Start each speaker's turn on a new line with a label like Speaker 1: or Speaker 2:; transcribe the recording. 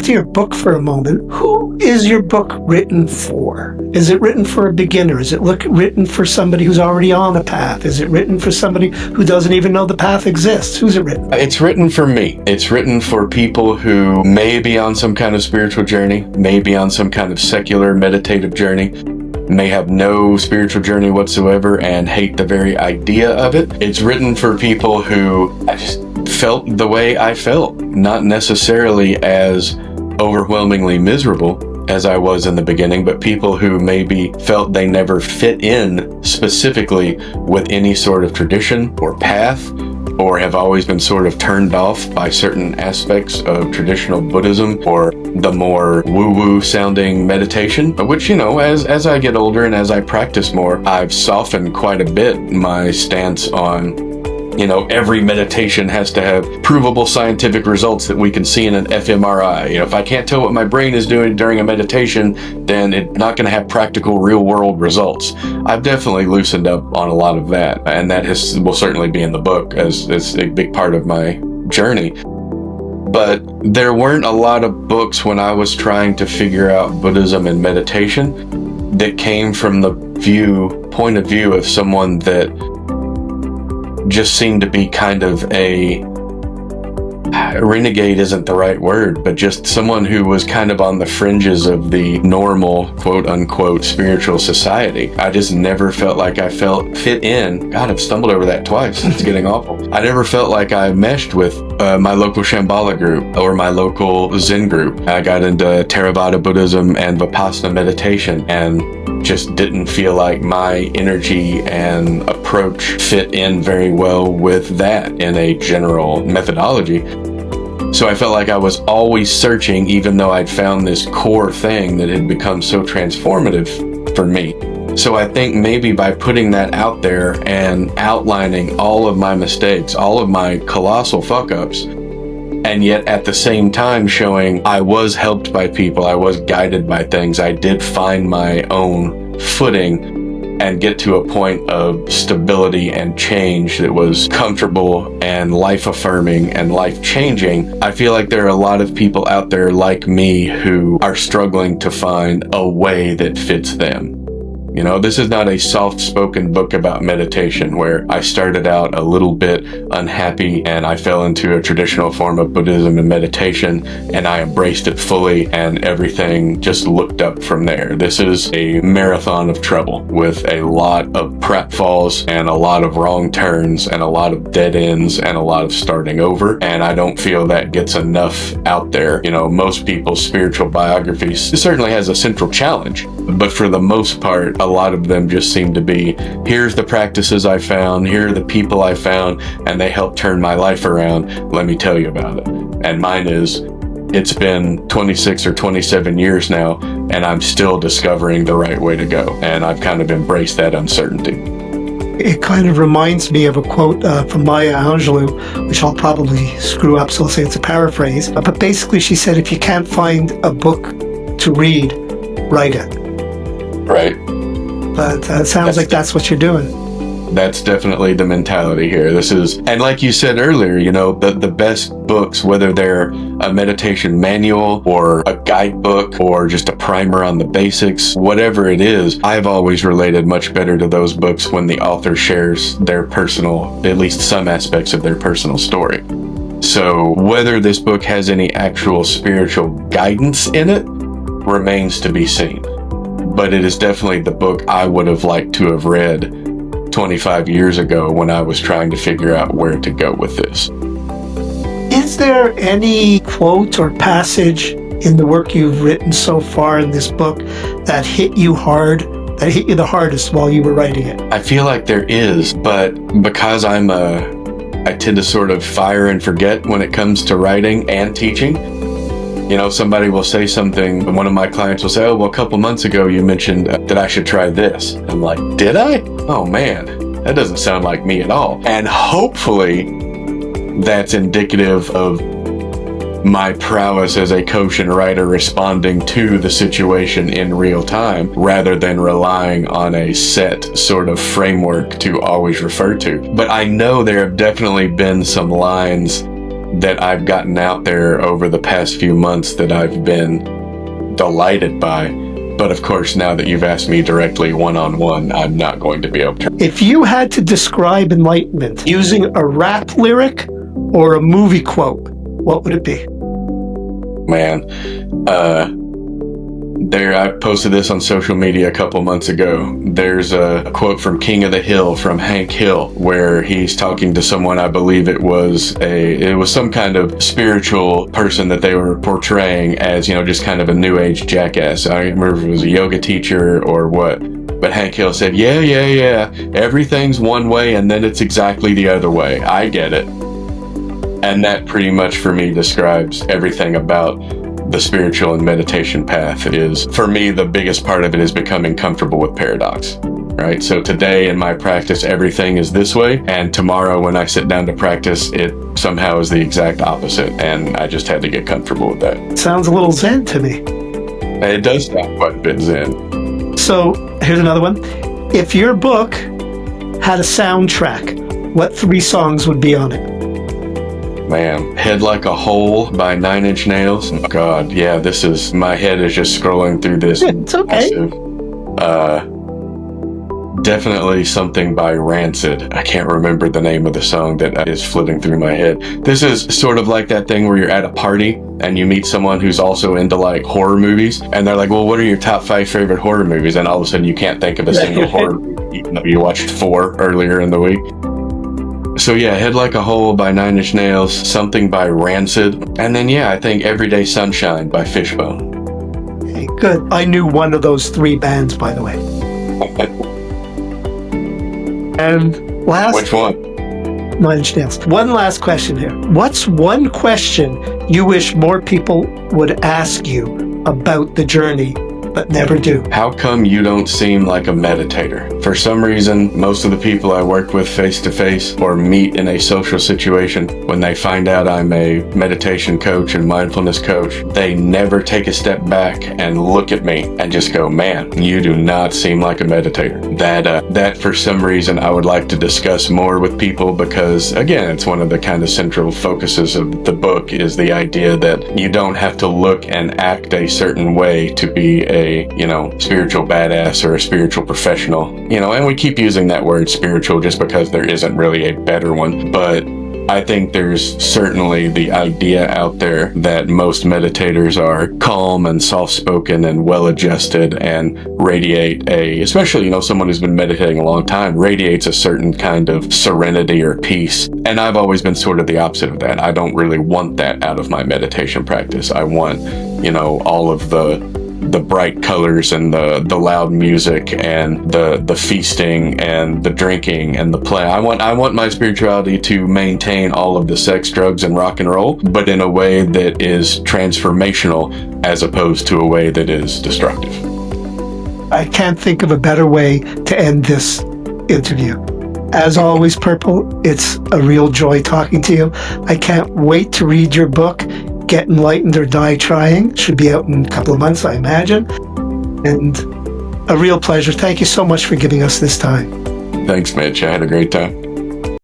Speaker 1: back to your book for a moment. Who is your book written for? Is it written for a beginner? Is it written for somebody who's already on a path? Is it written for somebody who doesn't even know the path exists? Who's it written?
Speaker 2: It's written for me. It's written for people who may be on some kind of spiritual journey, may be on some kind of secular meditative journey, may have no spiritual journey whatsoever and hate the very idea of it. It's written for people who I just felt the way I felt, not necessarily as overwhelmingly miserable as I was in the beginning, but people who maybe felt they never fit in specifically with any sort of tradition or path, or have always been sort of turned off by certain aspects of traditional Buddhism or the more woo-woo sounding meditation, which, as I get older and as I practice more, I've softened quite a bit my stance on, every meditation has to have provable scientific results that we can see in an fMRI. If I can't tell what my brain is doing during a meditation, then it's not going to have practical real world results. I've definitely loosened up on a lot of that, and that will certainly be in the book as a big part of my journey. But there weren't a lot of books when I was trying to figure out Buddhism and meditation that came from the point of view of someone that just seemed to be kind of a renegade isn't the right word, but just someone who was kind of on the fringes of the normal quote unquote spiritual society. I just never felt like I fit in. God, I've stumbled over that twice. It's getting awful. I never felt like I meshed with my local Shambhala group or my local Zen group. I got into Theravada Buddhism and Vipassana meditation and just didn't feel like my energy and approach fit in very well with that in a general methodology. So I felt like I was always searching, even though I'd found this core thing that had become so transformative for me. So I think maybe by putting that out there and outlining all of my mistakes, all of my colossal fuck-ups, and yet at the same time showing I was helped by people, I was guided by things, I did find my own footing and get to a point of stability and change that was comfortable and life-affirming and life-changing. I feel like there are a lot of people out there like me who are struggling to find a way that fits them. This is not a soft-spoken book about meditation where I started out a little bit unhappy and I fell into a traditional form of Buddhism and meditation and I embraced it fully and everything just looked up from there. This is a marathon of trouble with a lot of pratfalls and a lot of wrong turns and a lot of dead ends and a lot of starting over, and I don't feel that gets enough out there. Most people's spiritual biographies certainly has a central challenge, but for the most part, a lot of them just seem to be, here's the practices I found, here are the people I found, and they helped turn my life around. Let me tell you about it. And mine is, it's been 26 or 27 years now, and I'm still discovering the right way to go. And I've kind of embraced that uncertainty.
Speaker 1: It kind of reminds me of a quote from Maya Angelou, which I'll probably screw up, so I'll say it's a paraphrase. But basically she said, if you can't find a book to read, write it.
Speaker 2: Right.
Speaker 1: But it sounds like that's what you're doing.
Speaker 2: That's definitely the mentality here. And like you said earlier, the best books, whether they're a meditation manual or a guidebook or just a primer on the basics, whatever it is, I've always related much better to those books when the author shares their personal, at least some aspects of their personal story. So whether this book has any actual spiritual guidance in it remains to be seen. But it is definitely the book I would have liked to have read 25 years ago when I was trying to figure out where to go with this.
Speaker 1: Is there any quote or passage in the work you've written so far in this book that hit you hard, that hit you the hardest while you were writing it?
Speaker 2: I feel like there is, but because I tend to sort of fire and forget when it comes to writing and teaching. Somebody will say something, and one of my clients will say, oh, well, a couple months ago you mentioned that I should try this. I'm like, did I? Oh man, that doesn't sound like me at all. And hopefully that's indicative of my prowess as a coach and writer responding to the situation in real time rather than relying on a set sort of framework to always refer to. But I know there have definitely been some lines that I've gotten out there over the past few months that I've been delighted by. But of course, now that you've asked me directly one-on-one, I'm not going to be able to.
Speaker 1: If you had to describe enlightenment using a rap lyric or a movie quote, what would it be?
Speaker 2: Man, I posted this on social media a couple months ago. There's a quote from King of the Hill from Hank Hill where he's talking to someone. I believe it was some kind of spiritual person that they were portraying as, just kind of a new age jackass. I don't remember if it was a yoga teacher or what. But Hank Hill said, yeah, everything's one way and then it's exactly the other way. I get it. And that pretty much for me describes everything about the spiritual and meditation path. Is, for me, the biggest part of it is becoming comfortable with paradox, right? So today in my practice, everything is this way. And tomorrow when I sit down to practice, it somehow is the exact opposite. And I just had to get comfortable with that.
Speaker 1: Sounds a little Zen to me.
Speaker 2: It does sound quite a bit Zen.
Speaker 1: So here's another one. If your book had a soundtrack, what 3 songs would be on it?
Speaker 2: Man, Head Like a Hole by 9 Inch Nails. God, yeah, my head is just scrolling through this.
Speaker 1: It's okay.
Speaker 2: Definitely something by Rancid. I can't remember the name of the song that is flitting through my head. This is sort of like that thing where you're at a party and you meet someone who's also into like horror movies, and they're like, well, what are your top 5 favorite horror movies? And all of a sudden you can't think of a single horror movie, even though you watched 4 earlier in the week. So yeah, Head Like a Hole by 9 Inch Nails, something by Rancid, and then I think Everyday Sunshine by Fishbone.
Speaker 1: Hey, good. I knew one of those 3 bands, by the way. And last...
Speaker 2: Which one?
Speaker 1: 9 Inch Nails. One last question here. What's one question you wish more people would ask you about the journey but never do?
Speaker 2: How come you don't seem like a meditator? For some reason, most of the people I work with face to face or meet in a social situation, when they find out I'm a meditation coach and mindfulness coach, they never take a step back and look at me and just go, man, you do not seem like a meditator. That for some reason I would like to discuss more with people, because again, it's one of the kind of central focuses of the book, is the idea that you don't have to look and act a certain way to be a spiritual badass or a spiritual professional, and we keep using that word spiritual just because there isn't really a better one. But I think there's certainly the idea out there that most meditators are calm and soft-spoken and well-adjusted and radiate especially, someone who's been meditating a long time radiates a certain kind of serenity or peace. And I've always been sort of the opposite of that. I don't really want that out of my meditation practice. I want, all of the bright colors and the loud music and the feasting and the drinking and the play. I want my spirituality to maintain all of the sex, drugs, and rock and roll, but in a way that is transformational as opposed to a way that is destructive.
Speaker 1: I can't think of a better way to end this interview. As always, Purple, it's a real joy talking to you. I can't wait to read your book, Get Enlightened or Die Trying. Should be out in a couple of months, I imagine. And a real pleasure. Thank you so much for giving us this time.
Speaker 2: Thanks, Mitch. I had a great time.